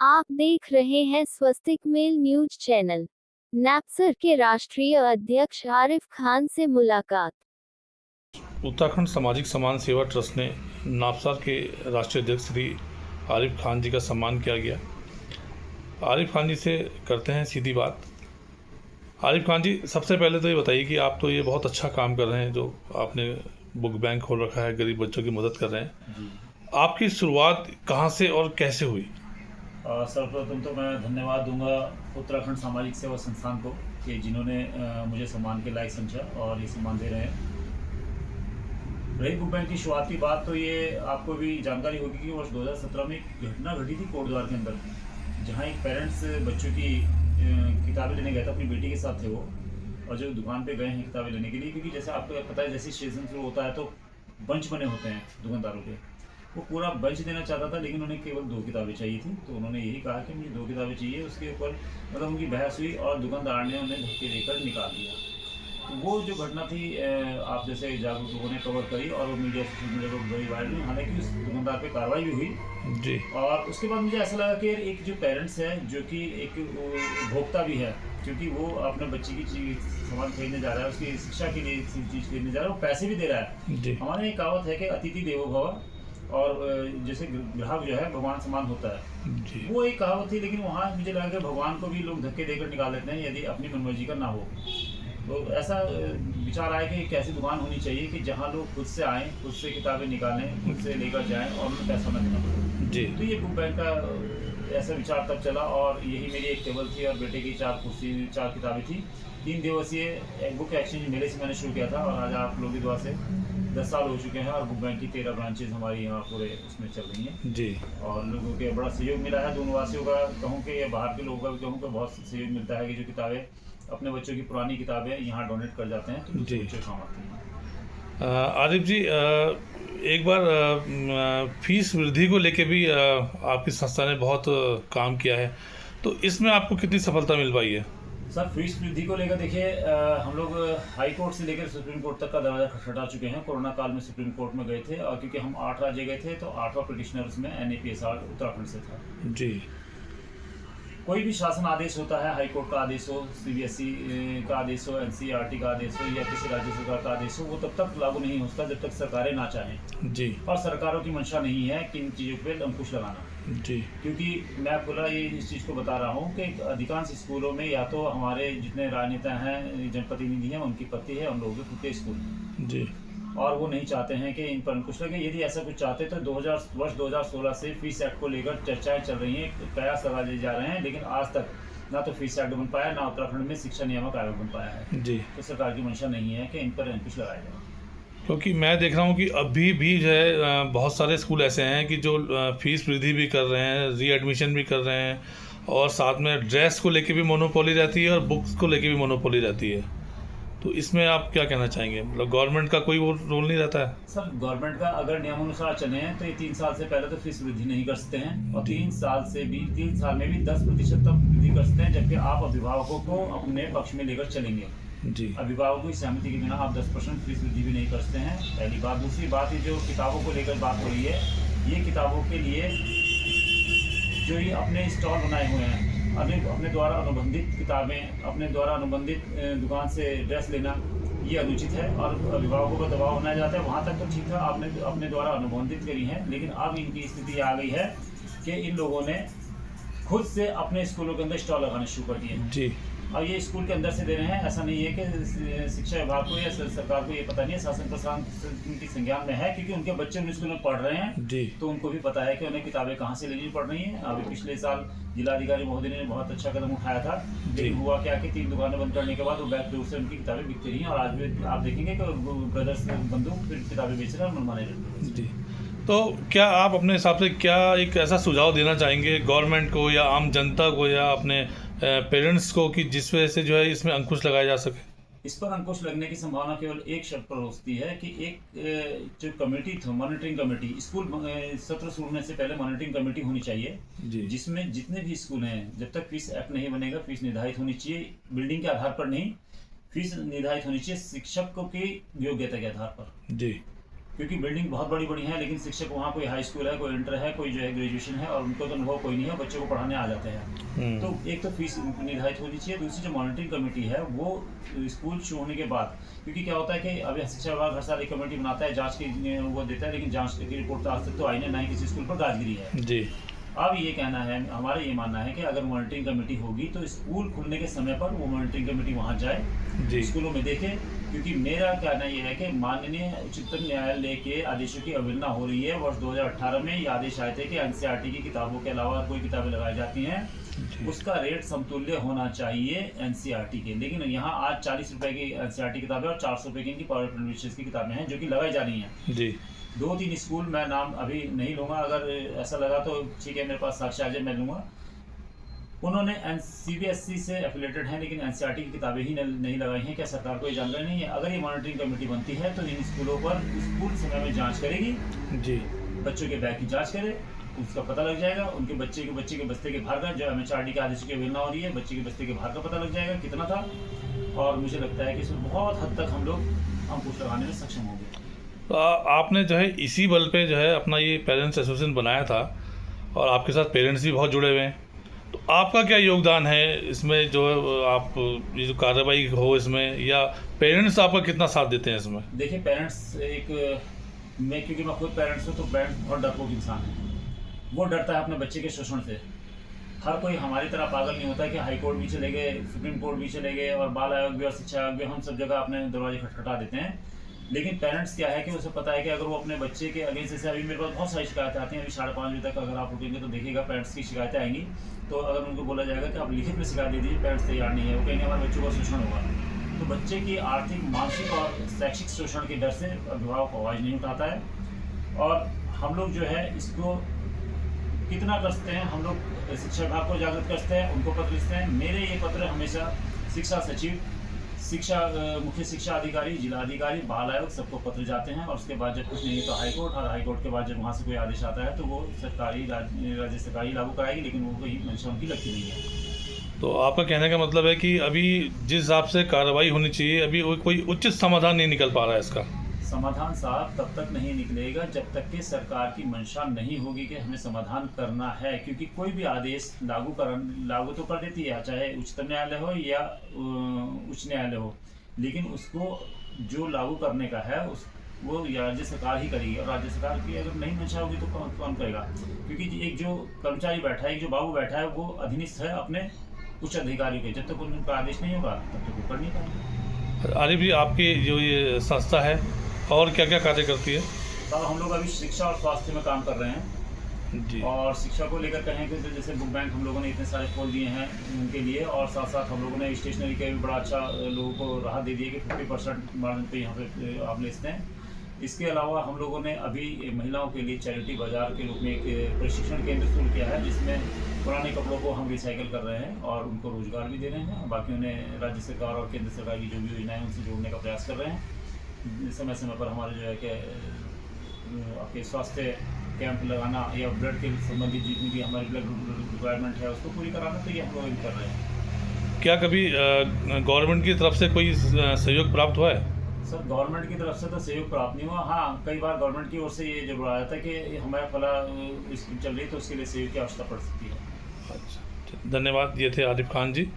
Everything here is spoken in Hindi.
आप देख रहे हैं स्वस्तिक मेल न्यूज चैनल। नैपसर के राष्ट्रीय अध्यक्ष आरिफ खान से मुलाकात। उत्तराखंड सामाजिक समान सेवा ट्रस्ट ने नापसार के राष्ट्रीय अध्यक्ष श्री आरिफ खान जी का सम्मान किया गया। आरिफ खान जी से करते हैं सीधी बात। आरिफ खान जी, सबसे पहले तो ये बताइए कि आप तो ये बहुत अच्छा काम कर रहे हैं, जो आपने बुक बैंक खोल रखा है, गरीब बच्चों की मदद कर रहे हैं। जी आपकी शुरुआत कहाँ से और कैसे हुई? सर्वप्रथम तो मैं धन्यवाद दूंगा उत्तराखंड सामाजिक सेवा संस्थान को कि जिन्होंने मुझे सम्मान के लायक समझा और ये सम्मान दे रहे हैं। रही बुक बैंक की शुरुआत की बात, तो ये आपको भी जानकारी होगी कि वर्ष 2017 में एक घटना घटी थी कोटद्वार के अंदर, जहाँ एक पेरेंट्स बच्चों की किताबें लेने गए थे, अपनी बेटी के साथ थे वो, और जो दुकान पे गए हैं किताबें लेने के लिए, क्योंकि जैसे आपको पता है जैसे सीजन शुरू होता है तो बंच बने होते हैं दुकानदारों के, वो पूरा बंच देना चाहता था, लेकिन उन्हें केवल 2 किताबें चाहिए थी। तो उन्होंने यही कहा कि मुझे 2 किताबें चाहिए। उसके ऊपर मतलब उनकी बहस हुई और दुकानदार ने उन्हें धक्के देकर निकाल दिया। तो वो जो घटना थी, आप जैसे जागरूक लोगों ने कवर करी और वो मीडिया, सोशल मीडिया पर बड़ी वायरल हुई। हालांकि उस दुकानदार पे कार्रवाई भी हुई जी। और उसके बाद मुझे ऐसा लगा कि एक जो पेरेंट्स है, जो कि एक उपभोक्ता भी है, क्योंकि वो अपने बच्चे की चीज सामान खरीदने जा रहा है, उसकी शिक्षा के लिए चीज़ खरीदने जा रहा है, वो पैसे भी दे रहा है। जी। हमारे एक कहावत है कि अतिथि देवो भव, और जैसे ग्राहक जो है भगवान समान होता है, जी। वो एक कहावत थी। लेकिन वहाँ मुझे लगा कि भगवान को भी लोग धक्के देकर निकाल देते हैं यदि अपनी मनमर्जी का ना हो। तो ऐसा विचार आया कि एक ऐसी दुकान होनी चाहिए कि जहाँ लोग खुद से आएँ, खुद से किताबें निकालें, खुद से लेकर जाएँ और उन्हें पैसा ना देना पड़े। जी। तो ये बुक बैंक का ऐसा विचार तब चला, और यही मेरी एक टेबल थी और बेटे की 4 कुर्सी, 4 किताबें थी। 3 दिवसीय एक बुक एक्सचेंज मेले से मैंने शुरू किया था, और आज आप लोगों की दुआ से 10 साल हो चुके हैं और बुक बैंक की 13 ब्रांचेज हमारी यहाँ पूरे उसमें चल रही हैं। जी। और लोगों के बड़ा सहयोग मिला है, दोनों वासियों का कहूँ कि, बाहर के लोगों का भी कहूँ कि बहुत सहयोग मिलता है कि जो किताबें अपने बच्चों की पुरानी किताबें यहाँ डोनेट कर जाते हैं, तो दूसरे जी। बच्चे काम आती हैं। आरिफ जी, एक बार फीस वृद्धि को लेके भी आपकी संस्था ने बहुत काम किया है, तो इसमें आपको कितनी सफलता मिल पाई है? सर, फीस वृद्धि को लेकर देखिए, हम लोग हाई कोर्ट से लेकर सुप्रीम कोर्ट तक का दरवाजा खटखटा चुके हैं। कोरोना काल में सुप्रीम कोर्ट में गए थे, और क्योंकि हम 8 राज्य गए थे, तो 8वां पिटिशनर उसमें NAPSR उत्तराखंड से था। जी। कोई भी शासन आदेश होता है, हाई कोर्ट का आदेश हो, CBSE का आदेश हो, NCERT का आदेश हो, या किसी राज्य सरकार का आदेश हो, वो तब तक लागू नहीं होता जब तक सरकारें ना चाहें। जी। और सरकारों की मंशा नहीं है कि इन चीज़ों पर अंकुश लगाना। जी। क्योंकि मैं पूरा ये इस चीज़ को बता रहा हूँ कि अधिकांश स्कूलों में या तो हमारे जितने राजनेता हैं, जनप्रतिनिधि हैं, उनकी पत्नी है, उन लोगों के खुद के स्कूल, जी। और वो नहीं चाहते हैं कि इन पर अंकुश लगे। यदि ऐसा कुछ चाहते तो वर्ष 2016 से फीस एक्ट को लेकर चर्चाएं चल रही हैं, प्रयास लगाए जा रहे हैं, लेकिन आज तक ना तो फीस एक्ट बन पाया, ना उत्तराखंड में शिक्षा नियामक आयोग बन पाया है। जी। तो सरकार की मंशा नहीं है कि इन पर अंकुश लगाया जाए। क्योंकि मैं देख रहा हूँ कि अभी भी जो है बहुत सारे स्कूल ऐसे हैं कि जो फीस वृद्धि भी कर रहे हैं, रीएडमिशन भी कर रहे हैं, और साथ में ड्रेस को लेके भी मोनोपोली रहती है और बुक्स को लेके भी मोनोपोली रहती है। तो इसमें आप क्या कहना चाहेंगे? मतलब गवर्नमेंट का कोई वो रोल नहीं रहता है? सर, गवर्नमेंट का अगर नियमानुसार चले हैं तो ये 3 साल से पहले तो फीस वृद्धि नहीं कर सकते हैं, और 3 साल में भी 10% तक वृद्धि कर सकते हैं, जबकि आप अभिभावकों को अपने पक्ष में लेकर चलेंगे। जी। अभिभावकों की सहमति के बिना आप 10% फीस वृद्धि भी नहीं कर सकते हैं, पहली बात। दूसरी बात, ये जो किताबों को लेकर बात हो रही है, ये किताबों के लिए जो ये अपने स्टॉल बनाए हुए हैं, अपने द्वारा अनुबंधित किताबें, अपने द्वारा अनुबंधित दुकान से ड्रेस लेना, ये अनुचित है और अभिभावकों पर दबाव बनाया जाता है। वहाँ तक तो ठीक था, आपने अपने द्वारा अनुबंधित करी है, लेकिन अब इनकी स्थिति आ गई है कि इन लोगों ने खुद से अपने स्कूलों के अंदर स्टॉल लगाने शुरू कर दिए। जी। और ये स्कूल के अंदर से दे रहे हैं, ऐसा नहीं है कि शिक्षा विभाग को या सरकार को ये पता नहीं है, शासन प्रशासन उनकी संज्ञान में है, क्योंकि उनके बच्चे उन स्कूल में पढ़ रहे हैं। जी। तो उनको भी पता है कि उन्हें किताबें कहाँ से लेनी पड़ रही हैं। अभी पिछले साल जिलाधिकारी महोदय ने बहुत अच्छा कदम उठाया था, लेकिन हुआ क्या कि 3 दुकानें बंद करने के बाद वो बैक डोर से उनकी किताबें बिकती रही हैं, और आज भी आप देखेंगे कि ब्रदर्स बंधु फिर किताबें बेच रहे हैं और मनमाने रेट। जी। तो क्या आप अपने हिसाब से क्या एक ऐसा सुझाव देना चाहेंगे गवर्नमेंट को या आम जनता को या अपने पेरेंट्स को कि जिस वजह से जो है इसमें अंकुश लगाया जा सके? इस पर अंकुश लगने की संभावना केवल एक शर्त पर होती है कि एक जो कमेटी थी, मॉनिटरिंग कमेटी, स्कूल सत्र शुरू होने से पहले मॉनिटरिंग कमेटी होनी चाहिए, जिसमें जितने भी स्कूल हैं, जब तक फीस एक्ट नहीं बनेगा, फीस निर्धारित होनी चाहिए, बिल्डिंग के आधार पर नहीं, फीस निर्धारित होनी चाहिए शिक्षकों की योग्यता के आधार पर। जी। क्योंकि बिल्डिंग बहुत बड़ी बड़ी है, लेकिन शिक्षक वहाँ कोई हाई स्कूल है, कोई इंटर है, कोई जो है ग्रेजुएशन है, और उनको तो अनुभव कोई नहीं है, बच्चों को पढ़ाने आ जाते हैं। तो एक तो फीस निर्धारित होनी चाहिए, दूसरी जो मॉनिटरिंग कमेटी है वो स्कूल शुरू होने के बाद, क्योंकि क्या होता है कि अभी शिक्षा विभाग हर साल एक कमेटी बनाता है, जाँच की वो देता है, लेकिन जाँच की रिपोर्ट तो आज तक तो आई नहीं, ना ही किसी स्कूल पर गाज गिरी है जी। अब ये कहना है, हमारा ये मानना है कि अगर मॉनिटरिंग कमेटी होगी तो स्कूल खुलने के समय पर वो मॉनिटरिंग कमेटी वहाँ जाए, जी। स्कूलों में देखे, क्योंकि मेरा कहना ये है कि माननीय उच्चतम न्यायालय के आदेशों की अवहेलना हो रही है। वर्ष 2018 में ये आदेश आए थे कि एनसीईआरटी की किताबों के अलावा कोई किताबें लगाई जाती हैं, उसका रेट समतुल्य होना चाहिए एनसीईआरटी के, लेकिन यहाँ आज 40 रुपए की एनसीईआरटी किताबें और 400 रुपए की इनकी पावर विशेष की किताबें हैं जो कि लगाई जा रही हैं जी। 2-3 स्कूल, मैं नाम अभी नहीं लूँगा, अगर ऐसा लगा तो ठीक है, मेरे पास साक्ष्य आ जाए मैं लूँगा, उन्होंने सीबीएसई से एफिलेटेड हैं लेकिन एनसीईआरटी की किताबें ही नहीं लगाई हैं। क्या सरकार को ये जानकारी नहीं है? अगर ये मॉनिटरिंग कमेटी बनती है तो इन स्कूलों पर स्कूल समय में जांच करेगी जी, बच्चों के बैग की जांच करे, उसका पता लग जाएगा, उनके बच्चे के बस्ते के भार का, जो एमएचआरडी के आदेश की अवहेलना हो रही है, बच्चे के बस्ते के भार का पता लग जाएगा कितना था, और मुझे लगता है कि इसमें बहुत हद तक हम लोग अंकुश लगाने में सक्षम होंगे। तो आपने जो है इसी बल पे जो है अपना ये पेरेंट्स एसोसिएशन बनाया था, और आपके साथ पेरेंट्स भी बहुत जुड़े हुए हैं, तो आपका क्या योगदान है इसमें, जो आप ये जो कार्रवाई हो इसमें, या पेरेंट्स आपका कितना साथ देते हैं इसमें? देखिए, पेरेंट्स क्योंकि मैं खुद पेरेंट्स हूँ, तो पेरेंट्स बहुत डरपोक इंसान है, वो डरता है अपने बच्चे के शोषण से। हर कोई हमारी तरह पागल नहीं होता कि हाई कोर्ट भी चले गए, सुप्रीम कोर्ट भी चले गए, और बाल आयोग भी और शिक्षा आयोग भी, हम सब जगह अपने दरवाजे खटखटा देते हैं। लेकिन पेरेंट्स क्या है कि उसे पता है कि अगर वो अपने बच्चे के अगेंस्ट, जैसे अभी मेरे पास बहुत सारी शिकायतें आती हैं, अभी 5:30 बजे तक अगर आप उठेंगे तो देखिएगा पेरेंट्स की शिकायतें आएंगी, तो अगर उनको बोला जाएगा कि आप लिखित में शिकायत दे दीजिए, पेरेंट्स तैयार नहीं है, वो कहेंगे हमारे बच्चों का शोषण होगा। तो बच्चे की आर्थिक, मानसिक और शैक्षिक शोषण के डर से अभिभावक आवाज़ नहीं उठाता है, और हम लोग जो है इसको कितना करते हैं, हम लोग शिक्षा विभाग को जागृत करते हैं, उनको पत्र लिखते हैं। मेरे ये पत्र हमेशा शिक्षा सचिव, मुख्य शिक्षा अधिकारी, जिला अधिकारी, बाल आयोग, सबको पत्र जाते हैं, और उसके बाद जब कुछ नहीं है तो हाईकोर्ट, और हाईकोर्ट के बाद जब वहाँ से कोई आदेश आता है तो वो सरकारी राज्य सरकार ही लागू कराएगी, लेकिन वो कोई मंशा उनकी लगती नहीं है। तो आपका कहने का मतलब है कि अभी जिस हिसाब से कार्रवाई होनी चाहिए, अभी कोई उचित समाधान नहीं निकल पा रहा है इसका? समाधान साहब तब तक नहीं निकलेगा जब तक कि सरकार की मंशा नहीं होगी कि हमें समाधान करना है, क्योंकि कोई भी आदेश लागू तो कर देती है, चाहे उच्चतम न्यायालय हो या उच्च न्यायालय हो, लेकिन उसको जो लागू करने का है वो राज्य सरकार ही करेगी, और राज्य सरकार की अगर नहीं मंशा होगी तो कौन करेगा? क्योंकि एक जो कर्मचारी बैठा है, एक जो बाबू बैठा है, वो अधीनस्थ है अपने उच्च अधिकारियों के, जब तक उनका आदेश नहीं होगा तब तक वो कर नहीं पाएंगे। आरिफ जी, आपकी जो ये संस्था है और क्या क्या कार्य करती है? तो हम लोग अभी शिक्षा और स्वास्थ्य में काम कर रहे हैं जी, और शिक्षा को लेकर कहें तो जैसे बुक बैंक हम लोगों ने इतने सारे खोल दिए हैं उनके लिए, और साथ साथ हम लोगों ने स्टेशनरी के भी बड़ा अच्छा लोगों को राहत दे दी है कि 50% मार्जिन पे यहाँ पे आप ले सकते हैं। इसके अलावा हम लोगों ने अभी महिलाओं के लिए चैरिटी बाजार के रूप में एक प्रशिक्षण केंद्र शुरू किया है, जिसमें पुराने कपड़ों को हम रिसाइकिल कर रहे हैं और उनको रोजगार भी दे रहे हैं, बाकी उन्हें राज्य सरकार और केंद्र सरकार की जो भी योजनाएं उनसे जोड़ने का प्रयास कर रहे हैं। समय समय पर हमारे जो है कि आपके स्वास्थ्य कैंप लगाना या ब्लड के संबंधित जितनी भी हमारी ब्लड रिक्वायरमेंट है उसको पूरी कराना, तो ये हम लोग भी कर रहे हैं। क्या कभी गवर्नमेंट की तरफ से कोई सहयोग प्राप्त हुआ है? सर, गवर्नमेंट की तरफ से तो सहयोग प्राप्त नहीं हुआ। हाँ, कई बार गवर्नमेंट की ओर से ये जरूर आया था कि हमारा फला स्कीम चल रही है तो उसके लिए सहयोग की आवश्यकता पड़ सकती है। अच्छा, धन्यवाद। ये थे आरिफ खान जी।